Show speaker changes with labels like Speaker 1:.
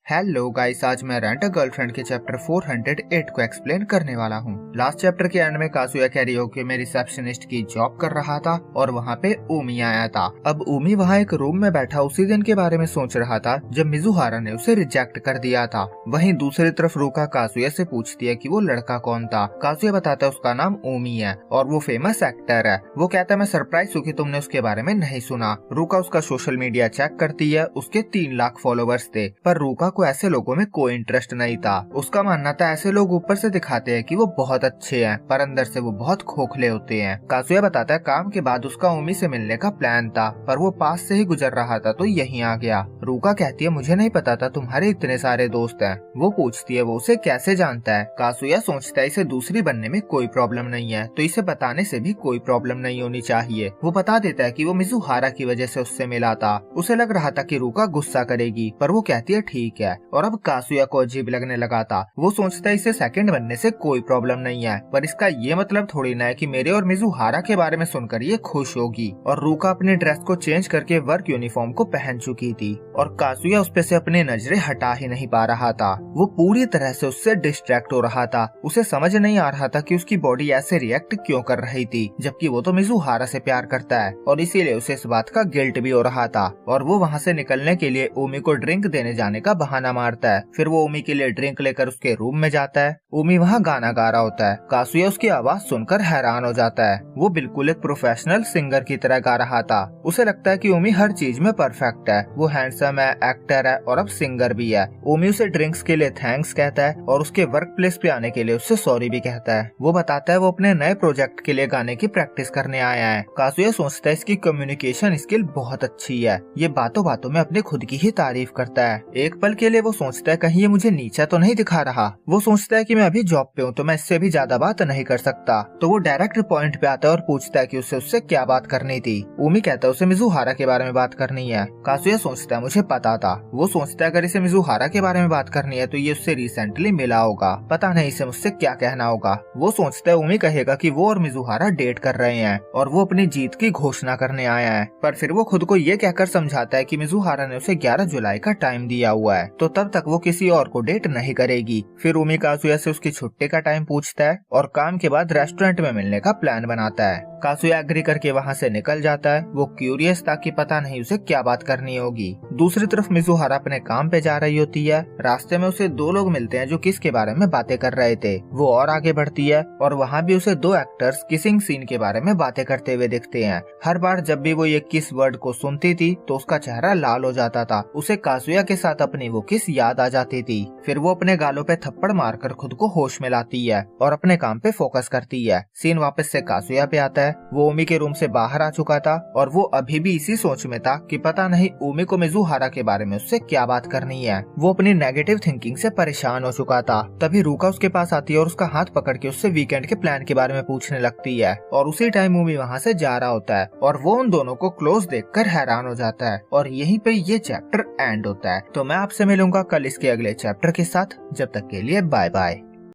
Speaker 1: Hello guys, आज मैं rent a girlfriend के चैप्टर 408 को एक्सप्लेन करने वाला हूँ। लास्ट चैप्टर के एंड में काजुया कैरियोके में रिसेप्शनिस्ट की जॉब कर रहा था और वहाँ पे ऊमी आया था। अब ऊमी वहाँ एक रूम में बैठा उसी दिन के बारे में सोच रहा था जब मिजुहारा ने उसे रिजेक्ट कर दिया था। वहीं दूसरी तरफ रूका काजुया से पूछती है कि वो लड़का कौन था। काजुया बताता है उसका नाम ऊमी है और वो फेमस एक्टर है। वो कहता है मैं सरप्राइज हूँ कि तुमने उसके बारे में नहीं सुना। रूका उसका सोशल मीडिया चेक करती है, उसके 3 लाख फॉलोवर्स थे, पर रूका को ऐसे लोगों में कोई इंटरेस्ट नहीं था। उसका मानना था ऐसे लोग ऊपर से दिखाते हैं कि वो बहुत अच्छे हैं, पर अंदर से वो बहुत खोखले होते हैं। काजुया बताता है काम के बाद उसका ऊमी से मिलने का प्लान था, पर वो पास से ही गुजर रहा था तो यहीं आ गया। रूका कहती है मुझे नहीं पता था तुम्हारे इतने सारे दोस्त हैं। वो पूछती है वो उसे कैसे जानता है। काजुया सोचता है इसे दूसरी बनने में कोई प्रॉब्लम नहीं है, तो इसे बताने से भी कोई प्रॉब्लम नहीं होनी चाहिए। वो बता देता है कि वो मिजुहारा की वजह से उससे मिला था। उसे लग रहा था कि रूका गुस्सा करेगी, पर वो कहती है ठीक है। और अब काजुया को अजीब लगने लगा था। वो सोचता है इसे सेकंड बनने से कोई प्रॉब्लम नहीं है, पर इसका ये मतलब थोड़ी ना है कि मेरे और मिजुहारा के बारे में सुनकर ये खुश होगी। और रूका अपने ड्रेस को चेंज करके वर्क यूनिफॉर्म को पहन चुकी थी और काजुया उस पे से अपनी नजरें हटा ही नहीं पा रहा था। वो पूरी तरह से उससे डिस्ट्रैक्ट हो रहा था। उसे समझ नहीं आ रहा था कि उसकी बॉडी ऐसे रिएक्ट क्यों कर रही थी, जबकि वो तो मिजुहारा से प्यार करता है और इसीलिए उसे इस बात का गिल्ट भी हो रहा था। और वो वहाँ से निकलने के लिए ऊमी को ड्रिंक देने जाने का बहाना मारता है। फिर वो ऊमी के लिए ड्रिंक लेकर उसके रूम में जाता है। ऊमी वहाँ गाना गा रहा होता है। काजुया उसकी आवाज सुनकर हैरान हो जाता है। वो बिल्कुल एक प्रोफेशनल सिंगर की तरह गा रहा था। उसे लगता है कि ऊमी हर चीज में परफेक्ट है। वो हैंडसम है, एक्टर है और अब सिंगर भी है। ऊमी उसे ड्रिंक्स के लिए थैंक्स कहता है और उसके वर्क प्लेस पे आने के लिए उससे सॉरी भी कहता है। वो बताता है वो अपने नए प्रोजेक्ट के लिए गाने की प्रैक्टिस करने आया है। काजुया सोचता है इसकी कम्युनिकेशन स्किल बहुत अच्छी है। ये बातों बातों में अपने खुद की ही तारीफ करता है। एक पल के लिए वो सोचता है कहीं ये मुझे नीचा तो नहीं दिखा रहा। वो सोचता है कि मैं अभी जॉब पे हूँ तो मैं इससे भी ज्यादा बात नहीं कर सकता। तो वो डायरेक्ट पॉइंट पे आता है और पूछता है कि उससे क्या बात करनी थी। ऊमी कहता है उसे मिजुहारा के बारे में बात करनी है। काजुया सोचता है मुझे पता था। वो सोचता है अगर इसे मिजुहारा के बारे में बात करनी है तो ये उससे रिसेंटली मिला होगा, पता नहीं इसे मुझसे क्या कहना होगा। वो सोचता है ऊमी कहेगा कि वो और मिजुहारा डेट कर रहे हैं और वो अपनी जीत की घोषणा करने आया है, पर फिर वो खुद को ये कहकर समझाता है कि मिजुहारा ने उसे 11 जुलाई का टाइम दिया हुआ है, तो तब तक वो किसी और को डेट नहीं करेगी। फिर ऊमी काजुया से उसकी छुट्टी का टाइम पूछता है और काम के बाद रेस्टोरेंट में मिलने का प्लान बनाता है। काजुया एग्री करके वहाँ से निकल जाता है। वो क्यूरियस था कि पता नहीं उसे क्या बात करनी होगी। दूसरी तरफ मिजुहारा अपने काम पे जा रही होती है। रास्ते में उसे 2 लोग मिलते हैं जो किसके बारे में बातें कर रहे थे। वो और आगे बढ़ती है और वहाँ भी उसे 2 एक्टर्स किसिंग सीन के बारे में बातें करते हुए दिखते हैं। हर बार जब भी वो ये किस वर्ड को सुनती थी तो उसका चेहरा लाल हो जाता था। उसे काजुया के साथ अपनी वो किस याद आ जाती थी। फिर वो अपने गालों पे थप्पड़ मारकर खुद को होश में लाती है और अपने काम पे फोकस करती है। सीन वापस से काजुया पे आता है। वो ऊमी के रूम से बाहर आ चुका था और वो अभी भी इसी सोच में था कि पता नहीं ऊमी को मिजुहारा के बारे में उससे क्या बात करनी है। वो अपनी नेगेटिव थिंकिंग से परेशान हो चुका था। तभी रूका उसके पास आती है और उसका हाथ पकड़ के उससे वीकेंड के प्लान के बारे में पूछने लगती है और उसी टाइम ऊमी वहाँ से जा रहा होता है और वो उन दोनों को क्लोज देखकर हैरान हो जाता है और यहीं पे ये चैप्टर एंड होता है। तो मैं आपसे मिलूंगा कल इसके अगले चैप्टर के साथ। जब तक के लिए बाय बाय।